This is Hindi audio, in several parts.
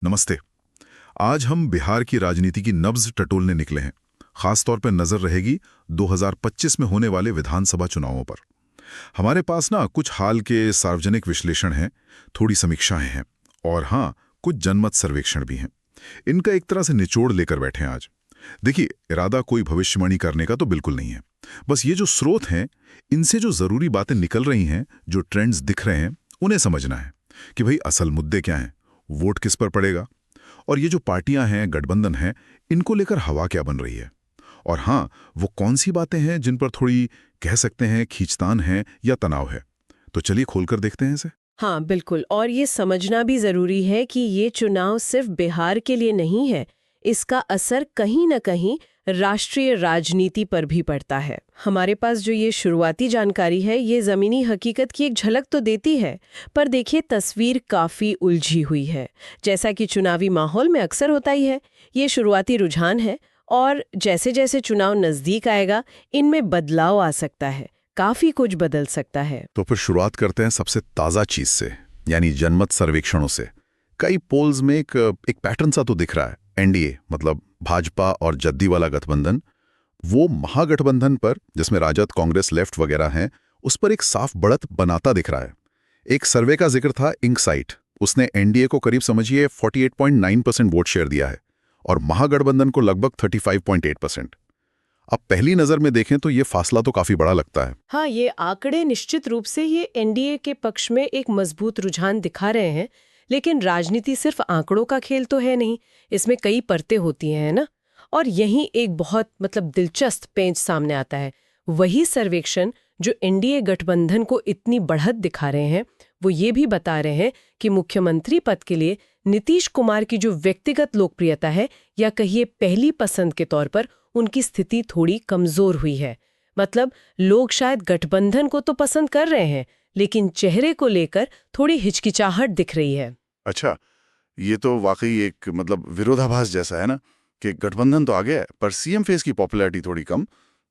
नमस्ते। आज हम बिहार की राजनीति की नब्ज टटोलने निकले हैं। खास तौर पर नजर रहेगी 2025 में होने वाले विधानसभा चुनावों पर। हमारे पास ना कुछ हाल के सार्वजनिक विश्लेषण हैं, थोड़ी समीक्षाएं हैं और हाँ, कुछ जनमत सर्वेक्षण भी हैं। इनका एक तरह से निचोड़ लेकर बैठे हैं आज। देखिए, इरादा कोई भविष्यवाणी करने का तो बिल्कुल नहीं है। बस ये जो स्रोत हैं, इनसे जो जरूरी बातें निकल रही हैं, जो ट्रेंड्स दिख रहे हैं, उन्हें समझना है कि भाई असल मुद्दे क्या हैं, वोट किस पर पड़ेगा, और ये जो पार्टियां हैं, गठबंधन हैं, इनको लेकर हवा क्या बन रही है। और हाँ, वो कौन सी बातें हैं जिन पर थोड़ी कह सकते हैं खींचतान है या तनाव है। तो चलिए खोलकर देखते हैं इसे। हाँ बिल्कुल, और ये समझना भी जरूरी है कि ये चुनाव सिर्फ बिहार के लिए नहीं है। इसका असर कहीं न कहीं राष्ट्रीय राजनीति पर भी पड़ता है। हमारे पास जो ये शुरुआती जानकारी है, ये जमीनी हकीकत की एक झलक तो देती है, पर देखिए तस्वीर काफी उलझी हुई है। जैसा कि चुनावी माहौल में अक्सर होता ही है, ये शुरुआती रुझान है और जैसे जैसे चुनाव नजदीक आएगा, इनमें बदलाव आ सकता है, काफी कुछ बदल सकता है। तो फिर शुरुआत करते हैं सबसे ताज़ा चीज से, यानी जनमत सर्वेक्षणों से। कई पोल्स में एक पैटर्न सा तो दिख रहा है। एनडीए मतलब भाजपा और जद्दी वाला गठबंधन, वो महागठबंधन पर, जिसमें राजद, कांग्रेस, लेफ्ट वगैरह हैं, उस पर एक साफ बढ़त बनाता दिख रहा है। एक सर्वे का जिक्र था इंकसाइट, उसने एनडीए को करीब समझिए 48.9% वोट शेयर दिया है और महागठबंधन को लगभग 35.8%। अब पहली नजर में देखें तो ये फासला तो काफी बड़ा लगता है। हाँ, ये आंकड़े निश्चित रूप से ये एनडीए के पक्ष में एक मजबूत रुझान दिखा रहे हैं, लेकिन राजनीति सिर्फ आंकड़ों का खेल तो है नहीं, इसमें कई परतें होती हैं, है ना। और यहीं एक बहुत दिलचस्प पेंच सामने आता है। वही सर्वेक्षण जो एनडीए गठबंधन को इतनी बढ़त दिखा रहे हैं, वो ये भी बता रहे हैं कि मुख्यमंत्री पद के लिए नीतीश कुमार की जो व्यक्तिगत लोकप्रियता है, या कहिए पहली पसंद के तौर पर उनकी स्थिति थोड़ी कमजोर हुई है। मतलब लोग शायद गठबंधन को तो पसंद कर रहे हैं, लेकिन चेहरे को लेकर थोड़ी हिचकिचाहट दिख रही है। अच्छा, ये तो वाकई एक विरोधाभास जैसा है ना, कि गठबंधन तो आ गया है पर सीएम फेस की पॉपुलैरिटी थोड़ी कम।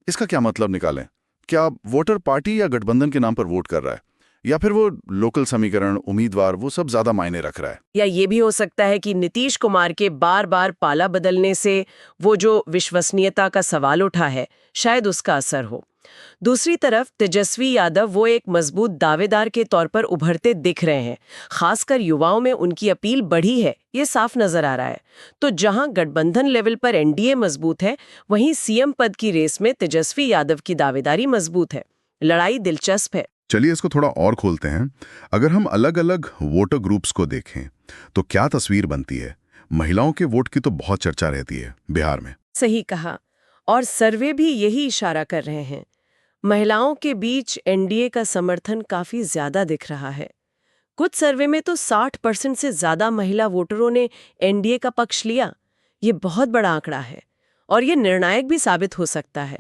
इसका क्या मतलब निकालें? क्या वोटर पार्टी या गठबंधन के नाम पर वोट कर रहा है, या फिर वो लोकल समीकरण, उम्मीदवार, वो सब ज्यादा मायने रख रहा है? या ये भी हो सकता है कि नीतीश कुमार के बार बार पाला बदलने से वो जो विश्वसनीयता का सवाल उठा है, शायद उसका असर हो। दूसरी तरफ तेजस्वी यादव वो एक मजबूत दावेदार के तौर पर उभरते दिख रहे हैं। खासकर युवाओं में उनकी अपील बढ़ी है, ये साफ नजर आ रहा है। तो जहां गठबंधन लेवल पर एनडीए मजबूत है, वहीं सीएम पद की रेस में तेजस्वी यादव की दावेदारी मजबूत है। लड़ाई दिलचस्प है। चलिए इसको थोड़ा और खोलते हैं। अगर हम अलग अलग वोटर ग्रुप्स को देखें तो क्या तस्वीर बनती है। महिलाओं के वोट की तो बहुत चर्चा रहती है बिहार में। सही कहा, और सर्वे भी यही इशारा कर रहे हैं। महिलाओं के बीच एनडीए का समर्थन काफी ज्यादा दिख रहा है। कुछ सर्वे में तो 60% से ज्यादा महिला वोटरों ने एनडीए का पक्ष लिया। ये बहुत बड़ा आंकड़ा है और ये निर्णायक भी साबित हो सकता है।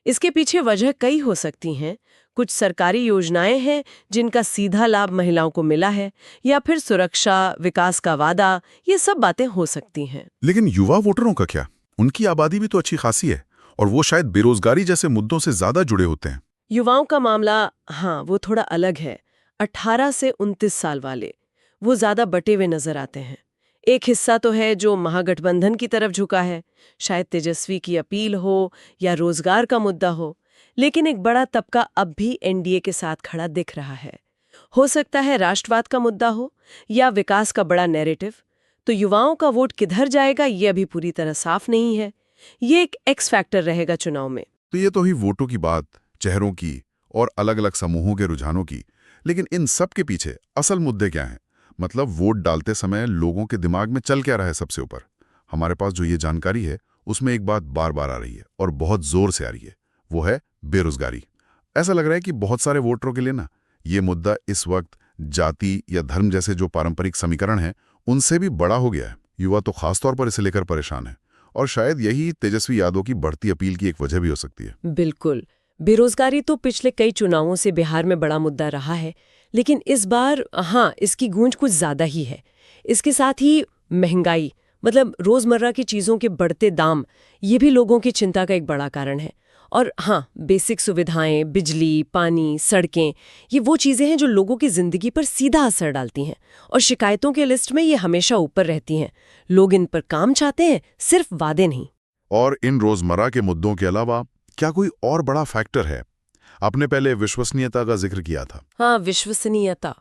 इसके पीछे वजह कई हो सकती हैं। कुछ सरकारी योजनाएं हैं जिनका सीधा लाभ महिलाओं को मिला है, या फिर सुरक्षा, विकास का वादा, ये सब बातें हो सकती हैं। लेकिन युवा वोटरों का क्या? उनकी आबादी भी तो अच्छी खासी है और वो शायद बेरोजगारी जैसे मुद्दों से ज्यादा जुड़े होते हैं। युवाओं का मामला, हाँ, वो थोड़ा अलग है। 18 से 29 साल वाले वो ज्यादा बटे हुए नजर आते हैं। एक हिस्सा तो है जो महागठबंधन की तरफ झुका है, शायद तेजस्वी की अपील हो या रोजगार का मुद्दा हो, लेकिन एक बड़ा तबका अब भी एनडीए के साथ खड़ा दिख रहा है। हो सकता है राष्ट्रवाद का मुद्दा हो या विकास का बड़ा नैरेटिव। तो युवाओं का वोट किधर जाएगा, ये अभी पूरी तरह साफ नहीं है। ये एक एक्स फैक्टर रहेगा चुनाव में। तो ये तो ही वोटों की बात, चेहरों की और अलग अलग समूहों के रुझानों की। लेकिन इन सब के पीछे असल मुद्दे क्या हैं? मतलब वोट डालते समय लोगों के दिमाग में चल क्या रहा है सबसे ऊपर? हमारे पास जो ये जानकारी है उसमें एक बात बार बार आ रही है और बहुत जोर से आ रही है, वो है बेरोजगारी। ऐसा लग रहा है कि बहुत सारे वोटरों के लिए ना ये मुद्दा इस वक्त जाति या धर्म जैसे जो पारंपरिक समीकरण हैं उनसे भी बड़ा हो गया है। युवा तो खासतौर पर इसे लेकर परेशान है और शायद यही तेजस्वी यादव की बढ़ती अपील की एक वजह भी हो सकती है। बिल्कुल, बेरोजगारी तो पिछले कई चुनावों से बिहार में बड़ा मुद्दा रहा है, लेकिन इस बार हाँ, इसकी गूंज कुछ ज्यादा ही है। इसके साथ ही महंगाई, रोजमर्रा की चीजों के बढ़ते दाम, ये भी लोगों की चिंता का एक बड़ा कारण है। और हाँ, बेसिक सुविधाएं, बिजली, पानी, सड़कें, ये वो चीजें हैं जो लोगों की जिंदगी पर सीधा असर डालती हैं और शिकायतों के लिस्ट में ये हमेशा ऊपर रहती हैं। लोग इन पर काम चाहते हैं, सिर्फ वादे नहीं। और इन रोजमर्रा के मुद्दों के अलावा क्या कोई और बड़ा फैक्टर है? आपने पहले विश्वसनीयता का जिक्र किया था। हाँ, विश्वसनीयता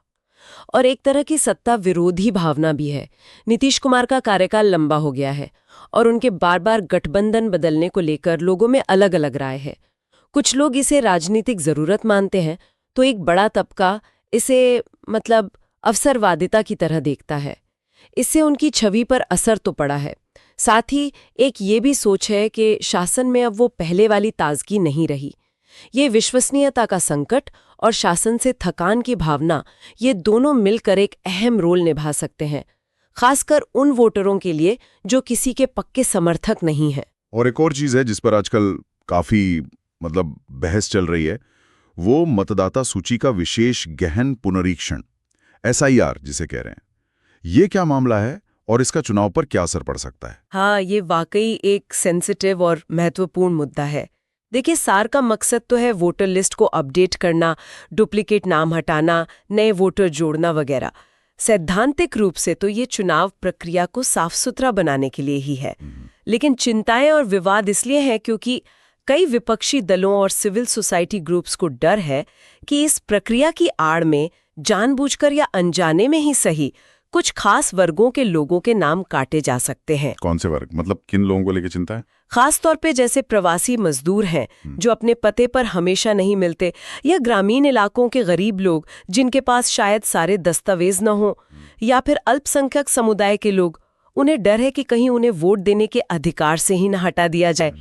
और एक तरह की सत्ता विरोधी भावना भी है। नीतीश कुमार का कार्यकाल लंबा हो गया है और उनके बार बार गठबंधन बदलने को लेकर लोगों में अलग अलग राय है। कुछ लोग इसे राजनीतिक जरूरत मानते हैं, तो एक बड़ा तबका इसे अवसरवादिता की तरह देखता है। इससे उनकी छवि पर असर तो पड़ा है। साथ ही एक ये भी सोच है कि शासन में अब वो पहले वाली ताजगी नहीं रही। ये विश्वसनीयता का संकट और शासन से थकान की भावना, ये दोनों मिलकर एक अहम रोल निभा सकते हैं, खासकर उन वोटरों के लिए जो किसी के पक्के समर्थक नहीं हैं। और एक और चीज है जिस पर आजकल काफी बहस चल रही है, वो मतदाता सूची का विशेष गहन पुनरीक्षण, SIR जिसे कह रहे हैं। ये क्या मामला है और इसका चुनाव पर क्या असर पड़ सकता है? हाँ, ये वाकई एक सेंसिटिव और महत्वपूर्ण मुद्दा है। देखिए, सार का मकसद तो है वोटर लिस्ट को अपडेट करना, डुप्लीकेट नाम हटाना, नए वोटर जोड़ना वगैरह। सैद्धांतिक रूप से तो ये चुनाव प्रक्रिया को साफ सुथरा बनाने के लिए ही है। लेकिन चिंताएं और विवाद इसलिए हैं क्योंकि कई विपक्षी दलों और सिविल सोसाइटी ग्रुप्स को डर है कि इस प्रक्रिया की आड़ में जानबूझकर या अनजाने में ही सही कुछ खास वर्गों के लोगों के नाम काटे जा सकते हैं। कौन से वर्ग? किन लोगों को लेकर चिंता है? खास तौर पे जैसे प्रवासी मजदूर हैं जो अपने पते पर हमेशा नहीं मिलते, या ग्रामीण इलाकों के गरीब लोग जिनके पास शायद सारे दस्तावेज न हो, या फिर अल्पसंख्यक समुदाय के लोग। उन्हें डर है कि कहीं उन्हें वोट देने के अधिकार से ही न हटा दिया जाए।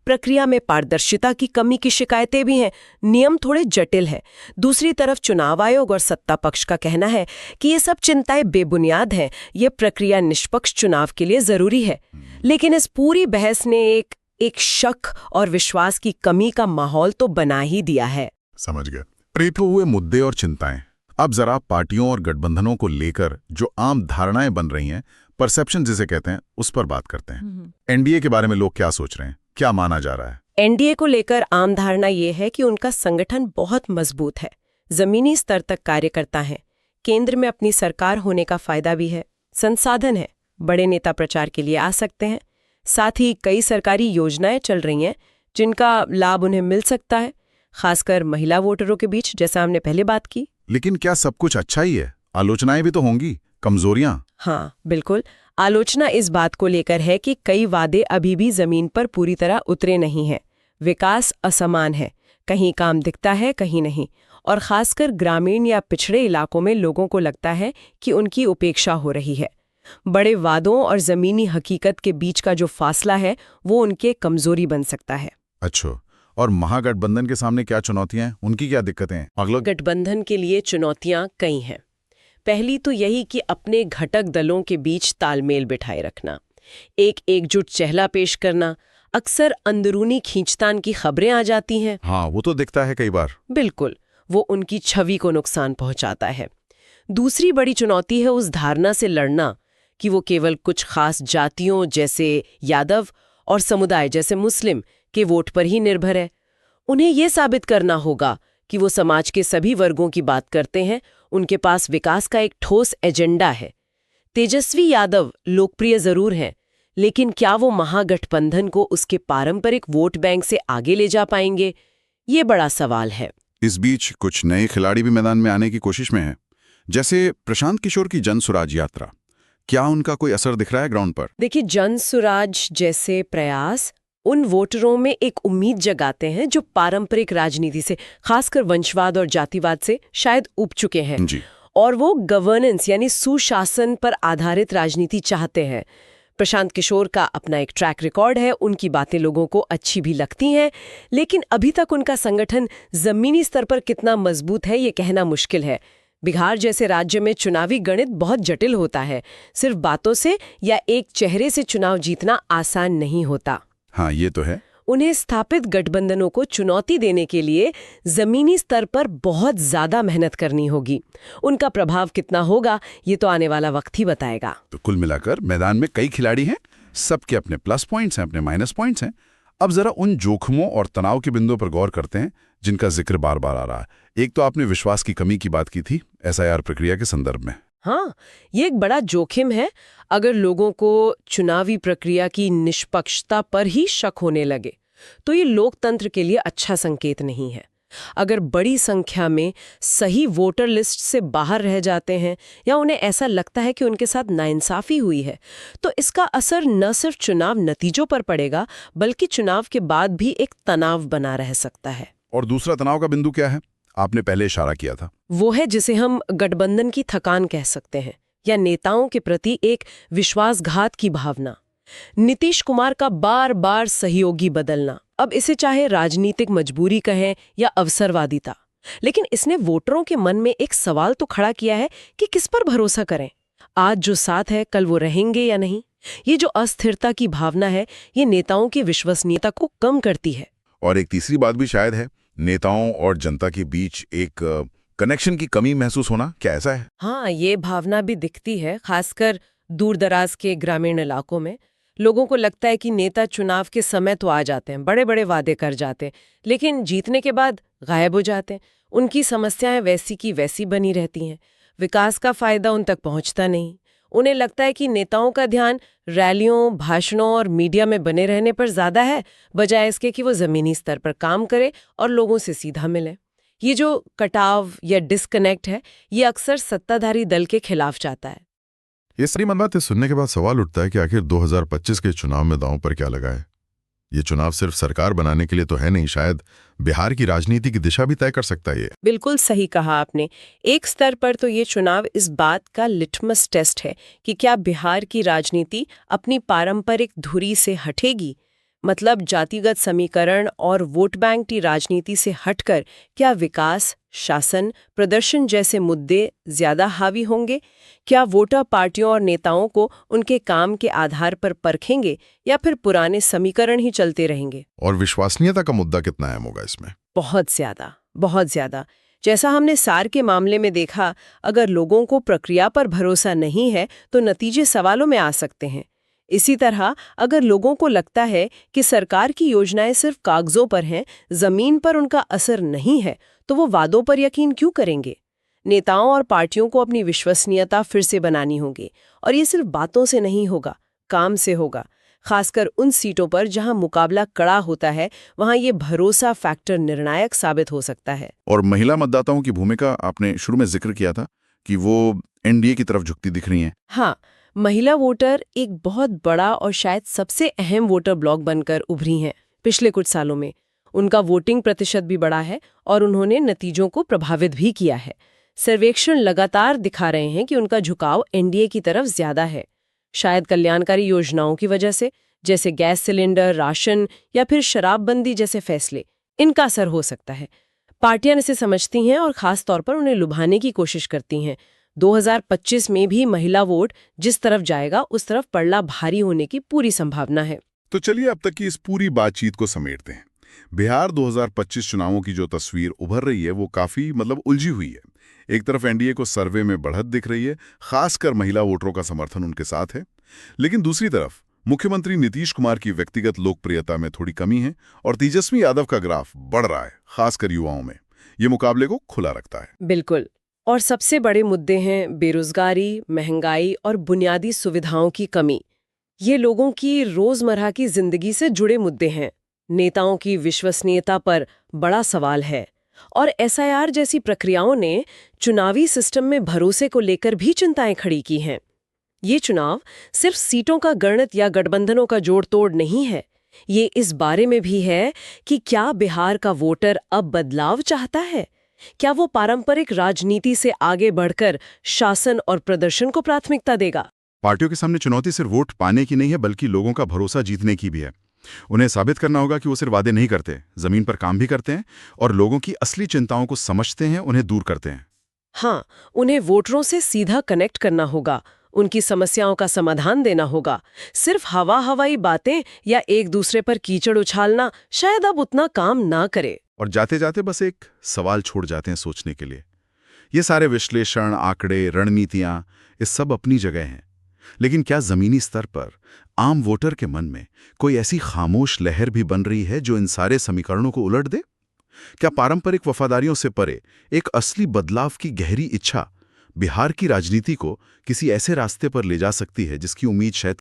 प्रक्रिया में पारदर्शिता की कमी की शिकायतें भी हैं, नियम थोड़े जटिल हैं। दूसरी तरफ चुनाव आयोग और सत्ता पक्ष का कहना है कि ये सब चिंताएं बेबुनियाद हैं, ये प्रक्रिया निष्पक्ष चुनाव के लिए जरूरी है। लेकिन इस पूरी बहस ने एक शक और विश्वास की कमी का माहौल तो बना ही दिया है। समझ गए। प्रेरित हुए मुद्दे और चिंताएं। अब जरा पार्टियों और गठबंधनों को लेकर जो आम धारणाएं बन रही हैं, परसेप्शन जिसे कहते हैं, उस पर बात करते हैं। NDA के बारे में लोग क्या सोच रहे हैं, क्या माना जा रहा है? NDA को लेकर आम धारणा ये है कि उनका संगठन बहुत मजबूत है, जमीनी स्तर तक कार्य करता है, केंद्र में अपनी सरकार होने का फायदा भी है, संसाधन है, बड़े नेता प्रचार के लिए आ सकते हैं, साथ ही कई सरकारी योजनाएं चल रही हैं जिनका लाभ उन्हें मिल सकता है, खासकर महिला वोटरों के बीच, जैसा हमने पहले बात की। लेकिन क्या सब कुछ अच्छा ही है? आलोचनाएं भी तो होंगी, कमजोरियां? हाँ, बिल्कुल। आलोचना इस बात को लेकर है कि कई वादे अभी भी जमीन पर पूरी तरह उतरे नहीं हैं। विकास असमान है, कहीं काम दिखता है, कहीं नहीं, और खासकर ग्रामीण या पिछड़े इलाकों में लोगों को लगता है कि उनकी उपेक्षा हो रही है। बड़े वादों और जमीनी हकीकत के बीच का जो फासला है, वो उनके कमजोरी बन सकता है। अच्छा, और महागठबंधन के सामने क्या चुनौतियां हैं, उनकी क्या दिक्कतें हैं? अगला गठबंधन के लिए चुनौतियां कई हैं। पहली तो यही कि अपने घटक दलों के बीच तालमेल बिठाए रखना, एक एकजुट चेहरा पेश करना। अक्सर अंदरूनी खींचतान की खबरें आ जाती हैं। हाँ, वो तो दिखता है कई बार। बिल्कुल, वो उनकी छवि को नुकसान पहुंचाता है। दूसरी बड़ी चुनौती है उस धारणा से लड़ना कि वो केवल कुछ खास जातियों जैसे यादव और समुदाय जैसे मुस्लिम के वोट पर ही निर्भर है। उन्हें ये साबित करना होगा कि वो समाज के सभी वर्गों की बात करते हैं, उनके पास विकास का एक ठोस एजेंडा है। तेजस्वी यादव लोकप्रिय जरूर हैं, लेकिन क्या वो महागठबंधन को उसके पारंपरिक वोट बैंक से आगे ले जा पाएंगे? ये बड़ा सवाल है। इस बीच कुछ नए खिलाड़ी भी मैदान में आने की कोशिश में हैं, जैसे प्रशांत किशोर की जन सुराज यात्रा। क्या उनका कोई असर दिख रहा है ग्राउंड पर? देखिए, जन सुराज जैसे प्रयास उन वोटरों में एक उम्मीद जगाते हैं जो पारंपरिक राजनीति से, खासकर वंशवाद और जातिवाद से शायद ऊब चुके हैं जी। और वो गवर्नेंस यानी सुशासन पर आधारित राजनीति चाहते हैं। प्रशांत किशोर का अपना एक ट्रैक रिकॉर्ड है, उनकी बातें लोगों को अच्छी भी लगती हैं, लेकिन अभी तक उनका संगठन जमीनी स्तर पर कितना मजबूत है ये कहना मुश्किल है। बिहार जैसे राज्य में चुनावी गणित बहुत जटिल होता है, सिर्फ बातों से या एक चेहरे से चुनाव जीतना आसान नहीं होता। हाँ, ये तो है। उन्हें स्थापित गठबंधनों को चुनौती देने के लिए जमीनी स्तर पर बहुत ज्यादा मेहनत करनी होगी। उनका प्रभाव कितना होगा ये तो आने वाला वक्त ही बताएगा। तो कुल मिलाकर मैदान में कई खिलाड़ी हैं, सबके अपने प्लस पॉइंट्स हैं, अपने माइनस पॉइंट्स हैं। अब जरा उन जोखिमों और तनाव के बिंदुओं पर गौर करते हैं जिनका जिक्र बार बार आ रहा है। एक तो आपने विश्वास की कमी की बात की थी एसआईआर प्रक्रिया के संदर्भ में। हाँ, ये एक बड़ा जोखिम है अगर लोगों को चुनावी प्रक्रिया की निष्पक्षता पर ही शक होने लगे तो ये लोकतंत्र के लिए अच्छा संकेत नहीं है। अगर बड़ी संख्या में सही वोटर लिस्ट से बाहर रह जाते हैं या उन्हें ऐसा लगता है कि उनके साथ नाइंसाफी हुई है तो इसका असर न सिर्फ चुनाव नतीजों पर पड़ेगा बल्कि चुनाव के बाद भी एक तनाव बना रह सकता है। और दूसरा तनाव का बिंदु क्या है? आपने पहले इशारा किया था। वो है जिसे हम गठबंधन की थकान कह सकते हैं या नेताओं के प्रति एक विश्वासघात की भावना। नीतीश कुमार का बार बार सहयोगी बदलना, अब इसे चाहे राजनीतिक मजबूरी कहें या अवसरवादिता, लेकिन इसने वोटरों के मन में एक सवाल तो खड़ा किया है कि किस पर भरोसा करें। आज जो साथ है कल वो रहेंगे या नहीं। ये जो अस्थिरता की भावना है ये नेताओं की विश्वसनीयता को कम करती है। और एक तीसरी बात भी शायद है, नेताओं और जनता के बीच एक कनेक्शन की कमी महसूस होना। क्या ऐसा है? हाँ, ये भावना भी दिखती है, खासकर दूर दराज के ग्रामीण इलाकों में। लोगों को लगता है कि नेता चुनाव के समय तो आ जाते हैं, बड़े बड़े वादे कर जाते हैं, लेकिन जीतने के बाद गायब हो जाते हैं। उनकी समस्याएं वैसी की वैसी बनी रहती हैं, विकास का फायदा उन तक पहुंचता नहीं। उन्हें लगता है कि नेताओं का ध्यान रैलियों, भाषणों और मीडिया में बने रहने पर ज्यादा है, बजाय इसके कि वो जमीनी स्तर पर काम करे और लोगों से सीधा मिले। ये जो कटाव या डिस्कनेक्ट है, ये अक्सर सत्ताधारी दल के खिलाफ जाता है। ये सारी बातें सुनने के बाद सवाल उठता है कि आखिर 2025 के चुनाव में दांव पर क्या लगा है। ये चुनाव सिर्फ सरकार बनाने के लिए तो है नहीं, शायद बिहार की राजनीति की दिशा भी तय कर सकता है ये। बिल्कुल सही कहा आपने। एक स्तर पर तो ये चुनाव इस बात का लिटमस टेस्ट है कि क्या बिहार की राजनीति अपनी पारंपरिक धुरी से हटेगी, मतलब जातिगत समीकरण और वोट बैंक की राजनीति से हटकर क्या विकास, शासन, प्रदर्शन जैसे मुद्दे ज्यादा हावी होंगे। क्या वोटर पार्टियों और नेताओं को उनके काम के आधार पर परखेंगे या फिर पुराने समीकरण ही चलते रहेंगे। और विश्वसनीयता का मुद्दा कितना अहम होगा इसमें? बहुत ज्यादा, बहुत ज्यादा। जैसा हमने सार के मामले में देखा, अगर लोगों को प्रक्रिया पर भरोसा नहीं है तो नतीजे सवालों में आ सकते हैं। इसी तरह अगर लोगों को लगता है कि सरकार की योजनाएं सिर्फ कागजों पर हैं, जमीन पर उनका असर नहीं है, तो वो वादों पर यकीन क्यों करेंगे। नेताओं और पार्टियों को अपनी विश्वसनीयता फिर से बनानी होगी, और ये सिर्फ बातों से नहीं होगा, काम से होगा। खासकर उन सीटों पर जहां मुकाबला कड़ा होता है, वहां ये भरोसा फैक्टर निर्णायक साबित हो सकता है। और महिला मतदाताओं की भूमिका आपने शुरू में जिक्र किया था कि वो एनडीए की तरफ झुकती दिख रही हैं। हाँ, महिला वोटर एक बहुत बड़ा और शायद सबसे अहम वोटर ब्लॉक बनकर उभरी हैं पिछले कुछ सालों में। उनका वोटिंग प्रतिशत भी बढ़ा है और उन्होंने नतीजों को प्रभावित भी किया है। सर्वेक्षण लगातार दिखा रहे हैं कि उनका झुकाव एनडीए की तरफ ज्यादा है। शायद कल्याणकारी योजनाओं की वजह से, जैसे गैस सिलेंडर, राशन या फिर शराबबंदी जैसे फैसले, इनका असर हो सकता है। पार्टियां इसे समझती हैं और खास तौर पर उन्हें लुभाने की कोशिश करती हैं। 2025 में भी महिला वोट जिस तरफ जाएगा उस तरफ पड़ला भारी होने की पूरी संभावना है। तो चलिए अब तक की इस पूरी बातचीत को समेटते हैं। बिहार 2025 चुनावों की जो तस्वीर उभर रही है वो काफी उलझी हुई है। एक तरफ एनडीए को सर्वे में बढ़त दिख रही है, खासकर महिला वोटरों का समर्थन उनके साथ है, लेकिन दूसरी तरफ मुख्यमंत्री नीतीश कुमार की व्यक्तिगत लोकप्रियता में थोड़ी कमी है और तेजस्वी यादव का ग्राफ बढ़ रहा है, खासकर युवाओं में। ये मुकाबले को खुला रखता है। बिल्कुल। और सबसे बड़े मुद्दे हैं बेरोजगारी, महंगाई और बुनियादी सुविधाओं की कमी। ये लोगों की रोजमर्रा की जिंदगी से जुड़े मुद्दे हैं। नेताओं की विश्वसनीयता पर बड़ा सवाल है, और एसआईआर जैसी प्रक्रियाओं ने चुनावी सिस्टम में भरोसे को लेकर भी चिंताएं खड़ी की हैं। ये चुनाव सिर्फ सीटों का गणित या गठबंधनों का जोड़ तोड़ नहीं है, ये इस बारे में भी है कि क्या बिहार का वोटर अब बदलाव चाहता है। क्या वो पारंपरिक राजनीति से आगे बढ़कर शासन और प्रदर्शन को प्राथमिकता देगा। पार्टियों के सामने चुनौती सिर्फ वोट पाने की नहीं है, बल्कि लोगों का भरोसा जीतने की भी है। उन्हें साबित करना होगा कि वो सिर्फ वादे नहीं करते, जमीन पर काम भी करते हैं और लोगों की असली चिंताओं को समझते हैं, उन्हें दूर करते हैं। हाँ, उन्हें वोटरों से सीधा कनेक्ट करना होगा, उनकी समस्याओं का समाधान देना होगा। सिर्फ हवाई बातें या एक दूसरे पर कीचड़ उछालना शायद अब उतना काम ना करे। और जाते जाते बस एक सवाल छोड़ जाते हैं सोचने के लिए। ये सारे विश्लेषण, आंकड़े, रणनीतियां, ये सब अपनी जगह हैं, लेकिन क्या जमीनी स्तर पर आम वोटर के मन में कोई ऐसी खामोश लहर भी बन रही है जो इन सारे समीकरणों को उलट दे? क्या पारंपरिक वफादारियों से परे एक असली बदलाव की गहरी इच्छा बिहार की राजनीति को किसी ऐसे रास्ते पर ले जा सकती है जिसकी उम्मीद शायद